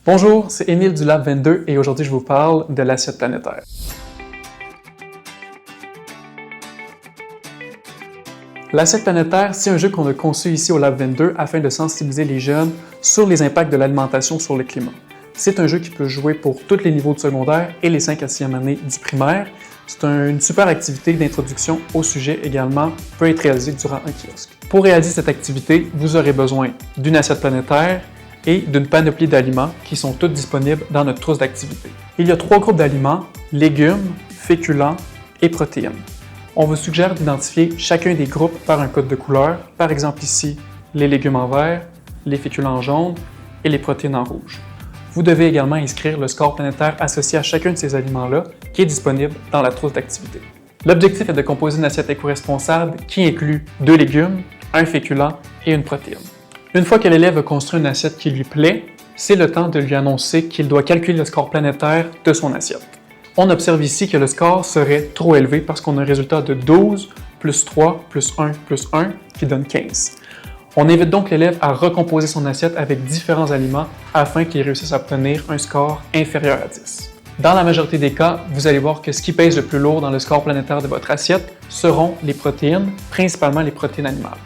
Bonjour, c'est Émile du Lab 22 et aujourd'hui je vous parle de l'assiette planétaire. L'assiette planétaire, c'est un jeu qu'on a conçu ici au Lab 22 afin de sensibiliser les jeunes sur les impacts de l'alimentation sur le climat. C'est un jeu qui peut jouer pour tous les niveaux de secondaire et les 5 à 6e années du primaire. C'est une super activité d'introduction au sujet également, peut être réalisée durant un kiosque. Pour réaliser cette activité, vous aurez besoin d'une assiette planétaire et d'une panoplie d'aliments qui sont toutes disponibles dans notre trousse d'activité. Il y a 3 groupes d'aliments, légumes, féculents et protéines. On vous suggère d'identifier chacun des groupes par un code de couleur, par exemple ici, les légumes en vert, les féculents en jaune et les protéines en rouge. Vous devez également inscrire le score planétaire associé à chacun de ces aliments-là qui est disponible dans la trousse d'activité. L'objectif est de composer une assiette éco-responsable qui inclut 2 légumes, un féculent et une protéine. Une fois que l'élève a construit une assiette qui lui plaît, c'est le temps de lui annoncer qu'il doit calculer le score planétaire de son assiette. On observe ici que le score serait trop élevé parce qu'on a un résultat de 12 plus 3 plus 1 plus 1 qui donne 15. On invite donc l'élève à recomposer son assiette avec différents aliments afin qu'il réussisse à obtenir un score inférieur à 10. Dans la majorité des cas, vous allez voir que ce qui pèse le plus lourd dans le score planétaire de votre assiette seront les protéines, principalement les protéines animales.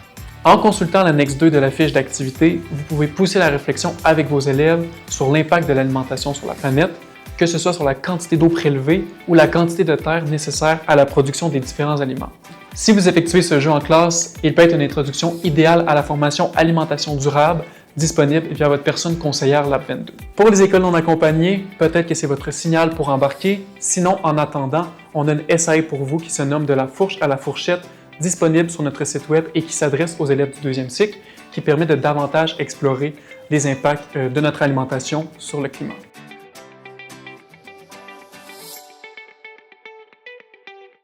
En consultant l'annexe 2 de la fiche d'activité, vous pouvez pousser la réflexion avec vos élèves sur l'impact de l'alimentation sur la planète, que ce soit sur la quantité d'eau prélevée ou la quantité de terre nécessaire à la production des différents aliments. Si vous effectuez ce jeu en classe, il peut être une introduction idéale à la formation alimentation durable disponible via votre personne conseillère Lab 22. Pour les écoles non accompagnées, peut-être que c'est votre signal pour embarquer. Sinon, en attendant, on a une SAE pour vous qui se nomme De la fourche à la fourchette, disponible sur notre site web et qui s'adresse aux élèves du 2e cycle, qui permet de davantage explorer les impacts de notre alimentation sur le climat.